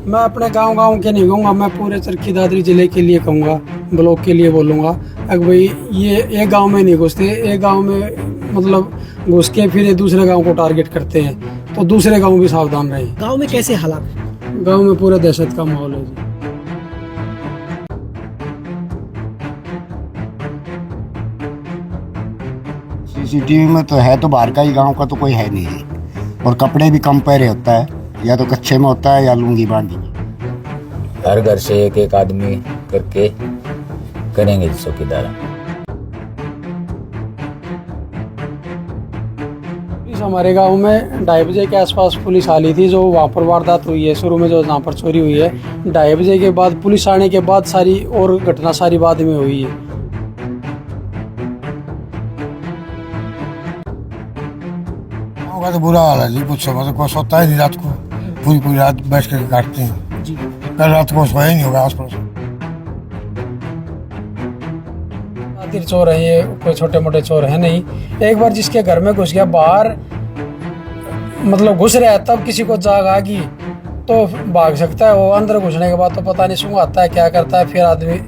मैं अपने गांव के नहीं कहूँगा, मैं पूरे चरखी दादरी जिले के लिए कहूँगा, ब्लॉक के लिए बोलूँगा। अगर भाई ये एक गांव में नहीं घुसते, एक गांव में मतलब घुस के फिर ये दूसरे गांव को टारगेट करते हैं, तो दूसरे गांव भी सावधान रहे। गांव में कैसे हालात हैं? गांव में पूरा दहशत का माहौल है जी। सीसीटीवी में तो है, तो बाहर का ही, गांव का तो कोई है नहीं है। और कपड़े भी कम पहरे होता है, या तो कच्छे में होता है या लुंगी बांधी। हर घर से एक एक आदमी करके करेंगे चौकीदार। हमारे गांव में 2:30 बजे के आसपास पुलिस आली थी, जो वहाँ पर वारदात हुई है शुरू में, जो जहाँ पर चोरी हुई है 2:30 बजे के बाद पुलिस आने के बाद सारी और घटना सारी बाद में हुई है। गाँव का तो बुरा हाल है जी, कुछ मतलब कोई सोता ही नहीं रात को, पूरी रात बैठ कर काटते हैं जी। कल रात को सोया ही नहीं होगा आस पड़ोस। चोर है ये, कोई छोटे मोटे चोर है नहीं। एक बार जिसके घर में घुस गया, बाहर मतलब घुस रहा है, तब किसी को जाग आ गई तो भाग सकता है। वो अंदर घुसने के बाद तो पता नहीं सूंघाता है क्या करता है, फिर आदमी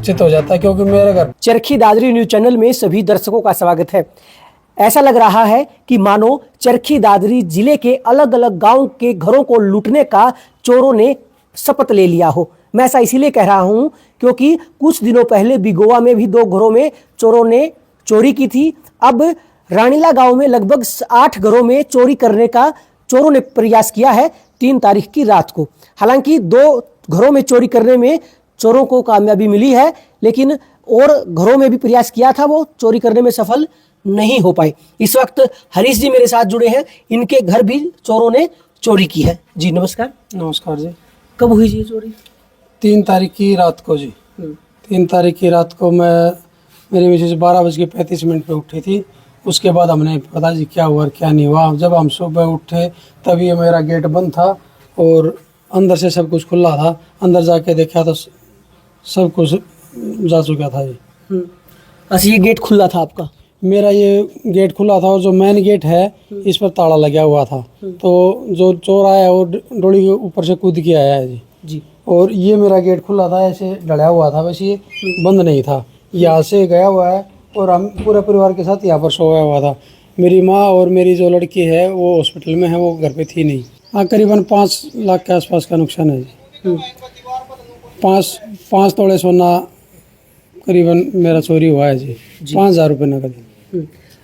चित हो जाता है। क्योंकि मेरे घर चरखी दादरी न्यूज चैनल में सभी दर्शकों का स्वागत है। ऐसा लग रहा है कि मानो चरखी दादरी जिले के अलग अलग गांव के घरों को लूटने का चोरों ने शपथ ले लिया हो। मैं ऐसा इसीलिए कह रहा हूं क्योंकि कुछ दिनों पहले बिगोवा में भी 2 घरों में चोरों ने चोरी की थी। अब रानीला गांव में लगभग 8 घरों में चोरी करने का चोरों ने प्रयास किया है 3 तारीख की रात को। हालांकि 2 घरों में चोरी करने में चोरों को कामयाबी मिली है, लेकिन और घरों में भी प्रयास किया था, वो चोरी करने में सफल नहीं हो पाए। इस वक्त हरीश जी मेरे साथ जुड़े हैं, इनके घर भी चोरों ने चोरी की है। जी नमस्कार। नमस्कार जी। कब हुई जी चोरी? 3 तारीख की रात को जी। 3 तारीख की रात को मेरी मिसेज 12:35 पे उठी थी। उसके बाद हमने पता जी क्या हुआ और क्या नहीं हुआ। जब हम सुबह उठे तभी मेरा गेट बंद था और अंदर से सब कुछ खुला था। अंदर जाके देखा तो सब कुछ जा चुका था जी। अच्छा, ये गेट खुला था आपका? मेरा ये गेट खुला था और जो मेन गेट है इस पर ताला लगा हुआ था। तो जो चोर आया वो डोली के ऊपर से कूद के आया है जी। जी। और ये मेरा गेट खुला था, ऐसे डला हुआ था, वैसे ये बंद नहीं था। यहाँ से गया हुआ है और हम पूरे परिवार के साथ यहाँ पर सोया हुआ था। मेरी माँ और मेरी जो लड़की है वो हॉस्पिटल में है, वो घर पे थी नहीं। हाँ, करीबन 5 लाख के आसपास का नुकसान है जी। 5 तोड़े सोना करीबन मेरा चोरी हुआ है जी। 5,000 रुपये नकद।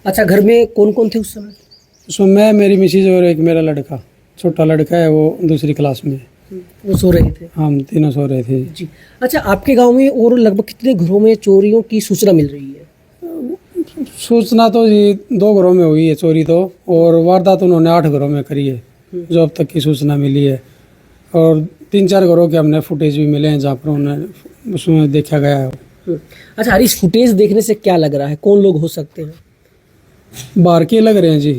अच्छा, घर में कौन कौन थे उस समय? उसमें मैं, मेरी मिसेज और एक मेरा लड़का, छोटा लड़का है, वो दूसरी क्लास में है। वो सो रहे थे? हम तीनों सो रहे थे जी। अच्छा, आपके गांव में और लगभग कितने घरों में चोरियों की सूचना मिल रही है? सूचना तो जी 2 घरों में हुई है चोरी तो, और वारदात उन्होंने 8 घरों में करी है जो अब तक की सूचना मिली है। और 3-4 घरों के हमने फुटेज भी मिले हैं जहाँ पर उन्हें उसमें देखा गया है। अच्छा, इस फुटेज देखने से क्या लग रहा है, कौन लोग हो सकते हैं? बाहर के लग रहे हैं जी,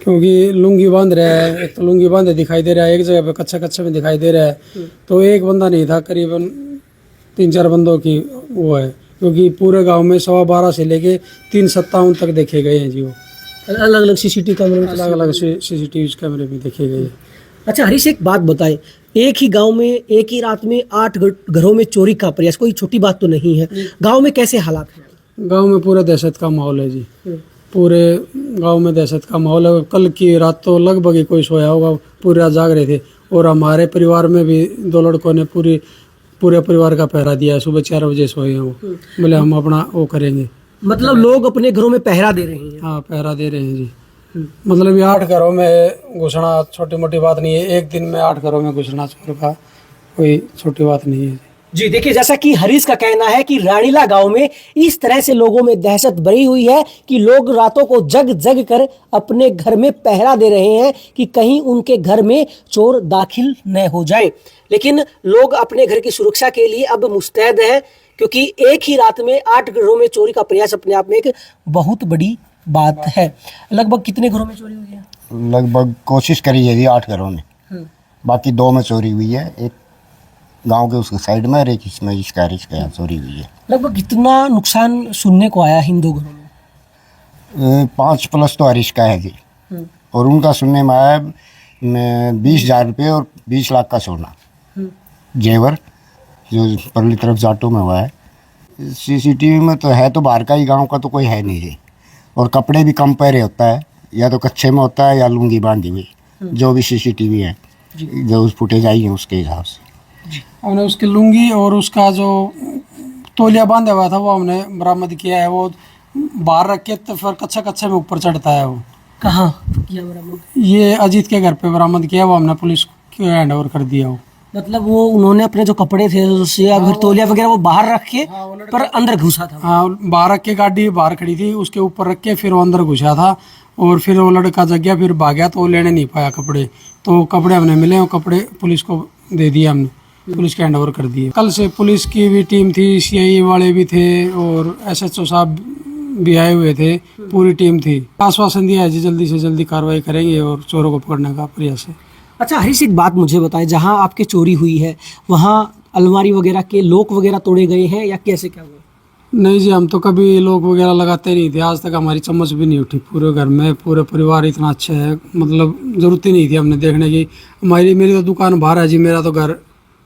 क्योंकि लुंगी बांध रहा है। एक तो लुंगी बांधे दिखाई दे रहा है, एक जगह पे कच्चा में दिखाई दे रहा है। तो एक बंदा नहीं था, करीबन 3-4 बंदों की वो है, क्योंकि पूरे गांव में 12:15 से लेके 3:57 तक देखे गए हैं जी। वो अलग अलग सीसीटीवी कैमरे में अलग अलग सीसीटीवी कैमरे भी देखे गए हैं। अच्छा हरीश, एक बात बताएं, एक ही गांव में एक ही रात में 8 घरों में चोरी का प्रयास कोई छोटी बात तो नहीं है। गांव में कैसे हालात हैं? गांव में पूरा दहशत का माहौल है जी। पूरे गांव में दहशत का माहौल है। कल की रात तो लगभग ही कोई सोया होगा, पूरी रात जाग रहे थे। और हमारे परिवार में भी 2 लड़कों ने पूरे परिवार का पहरा दिया है। सुबह 4 बजे सोए हैं वो, बोले हम अपना वो करेंगे। मतलब लोग अपने घरों में पहरा दे रहे हैं? हाँ, पहरा दे रहे हैं जी। मतलब ये 8 घरों में घुसना छोटी मोटी बात नहीं है। एक दिन में 8 घरों में घुसना चोर का कोई छोटी बात नहीं है जी। देखिए, जैसा कि हरीश का कहना है कि रानीला गांव में इस तरह से लोगों में दहशत भरी हुई है कि लोग रातों को जग जग कर अपने घर में पहरा दे रहे हैं कि कहीं उनके घर में चोर दाखिल न हो जाए। लेकिन लोग अपने घर की सुरक्षा के लिए अब मुस्तैद हैं, क्योंकि एक ही रात में 8 घरों में चोरी का प्रयास अपने आप में एक बहुत बड़ी बात है। लगभग कितने घरों में चोरी हुई है? लगभग कोशिश करी है जी 8 घरों में, बाकी 2 में चोरी हुई है। एक गांव के उसके साइड में और एक इसमें इसका यहाँ चोरी हुई है। लगभग कितना नुकसान सुनने को आया इन 2 घरों में? 5+ तो हरीश का है जी। और उनका सुनने में आया में 20,000 रुपये और 20 लाख का सोना, जेवर, जो परली तरफ जाटों में हुआ है। सीसीटीवी में तो है, तो बाहर का ही, गांव का तो कोई है नहीं जी। और कपड़े भी कम पहरे होता है, या तो कच्छे में होता है या लुंगी बांधी हुई, जो भी सीसीटीवी है, जो फुटेज आई है उसके हिसाब से। हमने उसकी लुंगी और उसका जो तौलिया बांधा हुआ था वो हमने बरामद किया है। वो बाहर रख के तो फिर कच्चा कच्चे में ऊपर चढ़ता है वो। कहाँ किया बरामद? ये अजीत के घर पे बरामद किया, वो हमने पुलिस को हैंड ओवर कर दिया। वो मतलब वो उन्होंने अपने जो कपड़े थे उससे या फिर तौलिया वगैरह वो बाहर रख के पर अंदर घुसा था। हाँ, बाहर रख के, गाड़ी बाहर खड़ी थी, उसके ऊपर रख के फिर वो अंदर घुसा था। और फिर वो लड़का जग गया, फिर भाग गया, तो वो लेने नहीं पाया कपड़े। तो कपड़े हमने मिले, वो कपड़े पुलिस को दे दिए हमने, पुलिस के हैंड ओवर कर दिए। कल से पुलिस की भी टीम थी, सीआईए वाले भी थे और एसएचओ साहब भी आए हुए थे, पूरी टीम थी। आश्वासन दिया है जी जल्दी से जल्दी कार्रवाई करेंगे और चोरों को पकड़ने का प्रयास है। अच्छा हरीश, एक बात मुझे बताएं, जहाँ आपकी चोरी हुई है वहाँ अलमारी वगैरह के लॉक वगैरह तोड़े गए हैं या कैसे क्या हुआ? नहीं जी, हम तो कभी लॉक वगैरह लगाते नहीं थे, आज तक हमारी चम्मच भी नहीं उठी। पूरे घर में पूरे परिवार इतना अच्छा है, मतलब जरूरत ही नहीं थी हमने देखने की। मेरी तो दुकान बाहर है जी, मेरा तो घर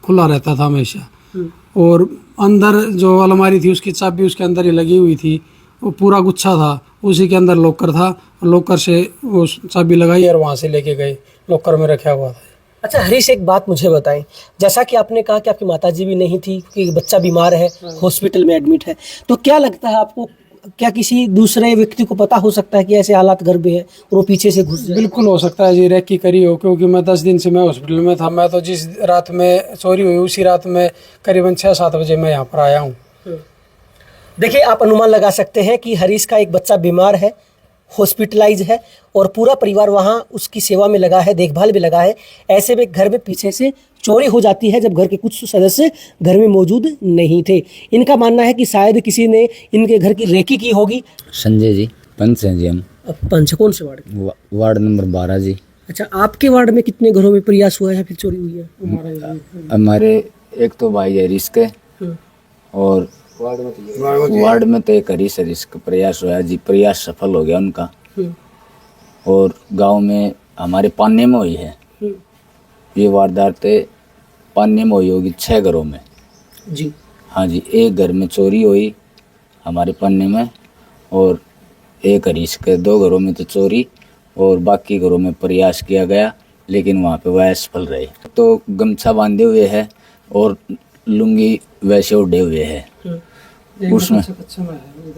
खुला रहता था हमेशा। और अंदर जो अलमारी थी उसकी चाबी उसके अंदर ही लगी हुई थी, वो पूरा गुच्छा था, उसी के अंदर लॉकर था। लॉकर से वो चाबी लगाई और वहाँ से लेके गए, लॉकर में रखा हुआ था। अच्छा हरीश, एक बात मुझे बताएं, जैसा कि आपने कहा कि आपकी माताजी भी नहीं थी क्योंकि बच्चा बीमार है, हॉस्पिटल में एडमिट है, तो क्या लगता है आपको, क्या किसी दूसरे व्यक्ति को पता हो सकता है कि ऐसे हालात घर में है और वो पीछे से घुस जाए? बिल्कुल हो सकता है जी, रेकी करी हो, क्योंकि मैं 10 दिन से मैं हॉस्पिटल में था। मैं तो जिस रात में चोरी हुई उसी रात में करीबन 6-7 बजे मैं यहाँ पर आया हूँ। देखिए, आप अनुमान लगा सकते हैं कि हरीश का एक बच्चा बीमार है, हॉस्पिटलाइज है और पूरा परिवार वहाँ उसकी सेवा में लगा है, देखभाल भी लगा है। ऐसे में घर में पीछे से चोरी हो जाती है जब घर के कुछ सदस्य घर में मौजूद नहीं थे। इनका मानना है कि शायद किसी ने इनके घर की रेकी की होगी। संजय जी, पंच हैं जी हम। पंच कौन से वार्ड के? वार्ड नंबर 12 जी। अच्छा, आपके वार्ड में कितने घरों में प्रयास हुआ है फिर चोरी हुई है? हमारे एक तो भाई है रिस्क, और वार्ड में तो एक हरीश रिस्क प्रयास हुआ जी, प्रयास सफल हो गया उनका। और गांव में हमारे पान्ने में हुई है ये वारदात, पान्ने में हुई होगी 6 घरों में जी। हाँ जी, एक घर में चोरी हुई हमारे पन्ने में, और एक हरीश के 2 घरों में तो चोरी, और बाकी घरों में प्रयास किया गया लेकिन वहाँ पे वह असफल रहे। तो गमछा बांधे हुए है और लुंगी वैसे उड़े हुए है, उसमें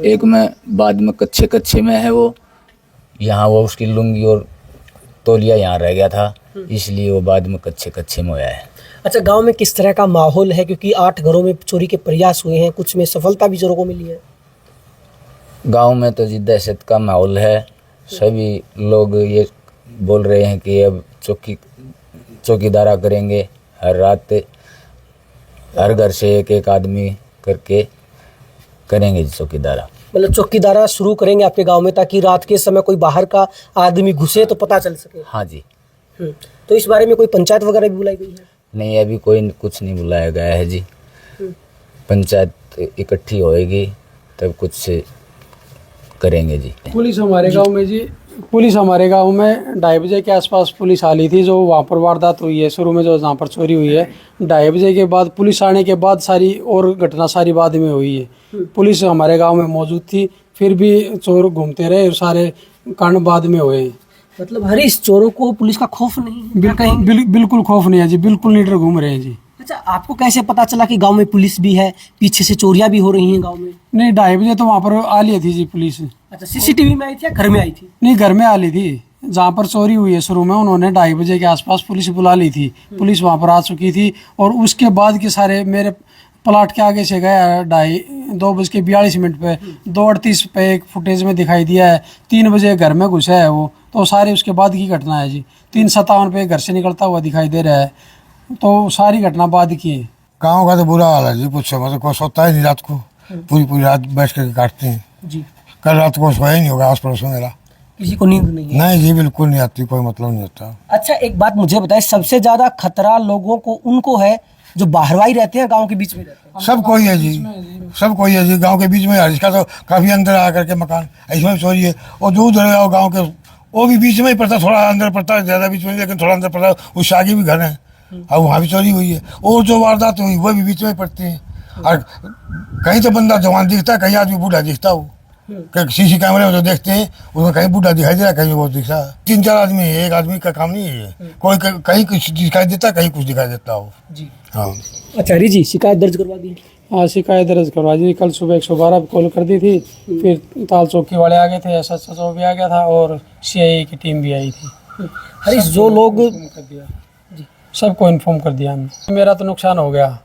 एक में बाद में कच्चे कच्चे में है वो, यहाँ वो उसकी लुंगी और तौलिया यहाँ रह गया था, इसलिए वो बाद में कच्चे कच्चे में होया है। अच्छा, गांव में किस तरह का माहौल है, क्योंकि 8 घरों में चोरी के प्रयास हुए हैं, कुछ में सफलता भी चोरों को मिली है? गांव में तो जी दहशत का माहौल है, सभी लोग ये बोल रहे हैं कि अब चौकीदारा करेंगे, हर रात हर घर से एक आदमी करके करेंगे जी चौकीदारा। मतलब चौकीदारा शुरू करेंगे आपके गांव में, ताकि रात के समय कोई बाहर का आदमी घुसे तो पता चल सके। हाँ जी। तो इस बारे में कोई पंचायत वगैरह भी बुलाई गई है? नहीं, अभी कोई कुछ नहीं बुलाया गया है जी। पंचायत इकट्ठी होएगी तब कुछ करेंगे जी। पुलिस हमारे गांव में जी, पुलिस हमारे गांव में 2:30 बजे के आसपास पुलिस आ ली थी। जो वहाँ पर वारदात हुई है शुरू में, जो जहाँ पर चोरी हुई है, 2:30 बजे के बाद पुलिस आने के बाद सारी और घटना सारी बाद में हुई है। पुलिस हमारे गांव में मौजूद थी, फिर भी चोर घूमते रहे, सारे कांड बाद में हुए। मतलब हरीश, चोरों को पुलिस का खौफ नहीं? बिल्कुल खौफ नहीं है जी, बिल्कुल लीडर घूम रहे हैं जी। अच्छा, आपको कैसे पता चला कि गांव में पुलिस भी है, पीछे से चोरियां भी हो रही हैं गांव में? नहीं, 2:30 बजे तो वहाँ पर आ ली थी जी पुलिस। अच्छा, सीसीटीवी में आई थी या घर में आई थी? नहीं, घर में आ ली थी। जहाँ पर चोरी हुई है शुरू में, उन्होंने 2:30 बजे के आसपास पुलिस बुला ली थी। पुलिस वहाँ पर आ चुकी थी और उसके बाद के सारे मेरे प्लाट के आगे से गया 2:42 पे, 2:38 पे एक फुटेज में दिखाई दिया है, 3 बजे घर में घुसा है वो। तो सारे उसके बाद की घटना है जी। 3:57 पे घर से निकलता हुआ दिखाई दे रहा है, तो सारी घटना बाद की है। गाँव का तो बुरा हाल है जी, पूछो मतलब कोई सोता ही नहीं रात को, पूरी रात बैठ कर काटते हैं जी। कल रात को सोया ही नहीं होगा आस पड़ोस में मेरा। किसी को नींद नहीं है? नहीं जी, बिल्कुल नहीं आती, कोई मतलब नहीं होता। अच्छा, एक बात मुझे बताए, सबसे ज्यादा खतरा लोगों को उनको है जो बाहरवाई रहते हैं, गांव के बीच में रहते हैं? सब कोई है जी, सब कोई है जी, गांव के बीच में है। इसका तो काफी अंदर आ करके मकान, इसमें चोरी है। और दूर दर गाँव के वो भी बीच में ही पड़ता, थोड़ा अंदर पड़ता है, ज्यादा बीच में नहीं, लेकिन थोड़ा अंदर पड़ता है, उससे आगे भी घर है और वहाँ भी चोरी हुई है। और जो वारदात हुई वो भी बीच में पड़ती है। और कहीं तो बंदा जवान दिखता है, कहीं आदमी बूढ़ा दिखता हो। सीसी कैमरे में जो देखते हैं उसमें कहीं बूढ़ा दिखाई दे रहा है, कहीं वो दिखता है। 3-4 आदमी है, एक आदमी का काम नहीं है। कोई कहीं कुछ दिखाई देता है, कहीं कुछ दिखाई देता हो। जी। हाँ, अच्छा हरीश जी, शिकायत दर्ज करवा दी? हाँ, शिकायत दर्ज करवा दी। कल सुबह 112 पे कॉल कर दी थी, फिर ताल चौकी वाले आ गए थे, SHO भी आ गया था और CIA की टीम भी आई थी। हरीश, जो लोग कर दिया जी, सबको इन्फॉर्म कर दिया हमने। मेरा तो नुकसान हो गया,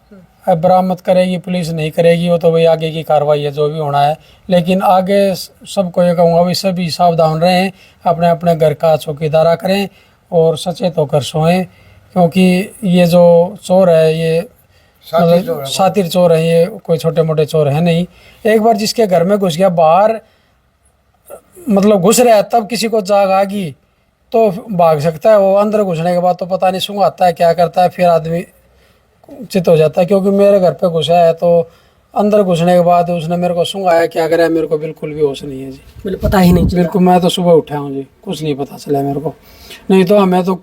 अब बरामद करेगी पुलिस, नहीं करेगी वो तो भाई आगे की कार्रवाई है, जो भी होना है। लेकिन आगे सबको ये कहूँगा भाई सभी सावधान रहें, अपने अपने घर का चौकीदारा करें और सचेत होकर सोएं, क्योंकि ये जो चोर है ये शातिर चोर है, ये कोई छोटे मोटे चोर है नहीं। एक बार जिसके घर में घुस गया, बाहर मतलब घुस रहा है, तब किसी को जाग आ गई तो भाग सकता है। वो अंदर घुसने के बाद तो पता नहीं सूंघाता है क्या करता है, फिर आदमी चित हो जाता है। क्योंकि मेरे घर पे घुसा है तो अंदर घुसने के बाद उसने मेरे को सूंघाया, क्या करे मेरे को बिल्कुल भी होश नहीं है जी, मतलब पता ही नहीं चला। बिल्कुल। मैं तो सुबह उठा हूँ जी, कुछ नहीं पता चला मेरे को, नहीं तो हमें तो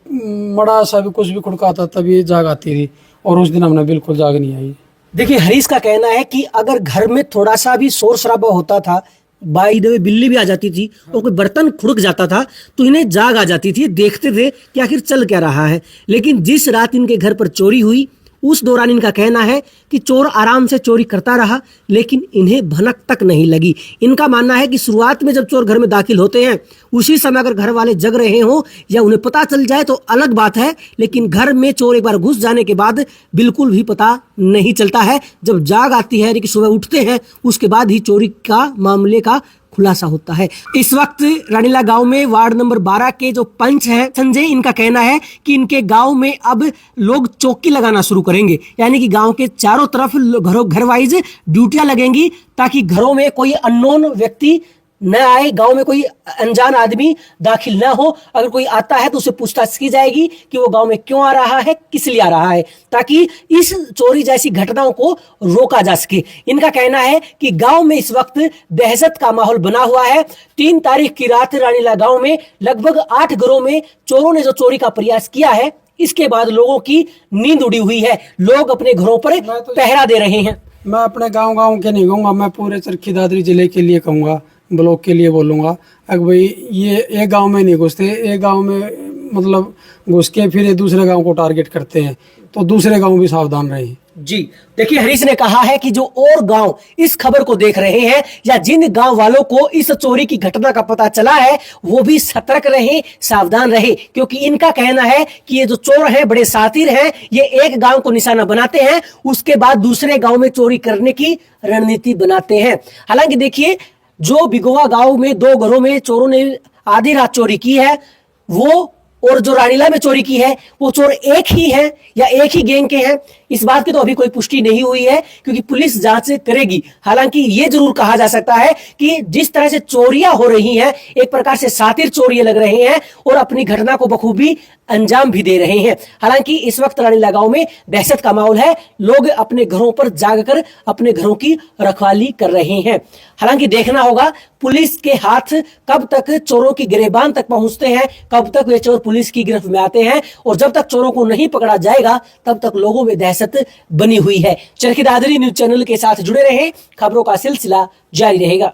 मड़ा सा भी कुछ भी खुड़काता तभी जाग आती थी, और उस दिन हमने बिल्कुल जाग नहीं आई। देखिए हरीश का कहना है कि अगर घर में थोड़ा सा भी शोर शराबा होता था, बाई द वे बिल्ली भी आ जाती थी और कोई बर्तन खुड़क जाता था, तो इन्हें जाग आ जाती थी, देखते थे कि आखिर चल क्या रहा है। लेकिन जिस रात इनके घर पर चोरी हुई, उस दौरान इनका कहना है कि चोर आराम से चोरी करता रहा, लेकिन इन्हें भनक तक नहीं लगी। इनका मानना है कि शुरुआत में जब चोर घर में दाखिल होते हैं, उसी समय अगर घर वाले जग रहे हों या उन्हें पता चल जाए तो अलग बात है, लेकिन घर में चोर एक बार घुस जाने के बाद बिल्कुल भी पता नहीं चलता है। जब जाग आती है यानी कि सुबह उठते हैं, उसके बाद ही चोरी का मामले का खुलासा होता है। इस वक्त रानीला गांव में वार्ड नंबर 12 के जो पंच हैं संजय, इनका कहना है कि इनके गांव में अब लोग चौकी लगाना शुरू करेंगे, यानी कि गांव के चारों तरफ घर वाइज ड्यूटियां लगेंगी, ताकि घरों में कोई अननोन व्यक्ति न आए, गांव में कोई अनजान आदमी दाखिल न हो। अगर कोई आता है तो उसे पूछताछ की जाएगी कि वो गांव में क्यों आ रहा है, किस लिए आ रहा है, ताकि इस चोरी जैसी घटनाओं को रोका जा सके। इनका कहना है कि गांव में इस वक्त दहशत का माहौल बना हुआ है। 3 तारीख की रात रानीला गांव में लगभग 8 घरों में चोरों ने जो चोरी का प्रयास किया है, इसके बाद लोगों की नींद उड़ी हुई है, लोग अपने घरों पर पहरा दे रहे हैं। मैं अपने गांव के नहीं कहूँगा, मैं पूरे चरखी दादरी जिले के लिए कहूँगा, ब्लॉक के लिए बोलूँगा। अगर भाई ये एक गांव में नहीं घुसते, एक गांव में मतलब घुस के फिर ये दूसरे गांव को टारगेट करते हैं, तो दूसरे गांव भी सावधान रहें। जी देखिए, हरीश ने कहा है कि जो और गांव इस खबर को देख रहे हैं या जिन गांव वालों को इस चोरी की घटना का पता चला है, वो भी सतर्क रहे, सावधान रहे, क्योंकि इनका कहना है कि ये जो चोर हैं बड़े शातिर हैं। ये एक गांव को निशाना बनाते हैं, उसके बाद दूसरे गांव में चोरी करने की रणनीति बनाते हैं। हालांकि देखिए, जो बिगोवा गांव में 2 घरों में चोरों ने आधी रात चोरी की है, वो और जो रानीला में चोरी की है, वो चोर एक ही है या एक ही गैंग के हैं, इस बात की तो अभी कोई पुष्टि नहीं हुई है, क्योंकि पुलिस जांच करेगी। हालांकि ये जरूर कहा जा सकता है कि जिस तरह से चोरियां हो रही हैं, एक प्रकार से शातिर चोरियां लग रहे हैं और अपनी घटना को बखूबी अंजाम भी दे रहे हैं। हालांकि इस वक्त रानीला गांव में दहशत का माहौल है, लोग अपने घरों पर जागकर अपने घरों की रखवाली कर रहे हैं। हालांकि देखना होगा पुलिस के हाथ कब तक चोरों की गिरबान तक पहुंचते हैं, कब तक वे चोर पुलिस की गिरफ्त में आते हैं, और जब तक चोरों को नहीं पकड़ा जाएगा तब तक लोगों में दहशत बनी हुई है। चरखी दादरी न्यूज चैनल के साथ जुड़े रहें, खबरों का सिलसिला जारी रहेगा।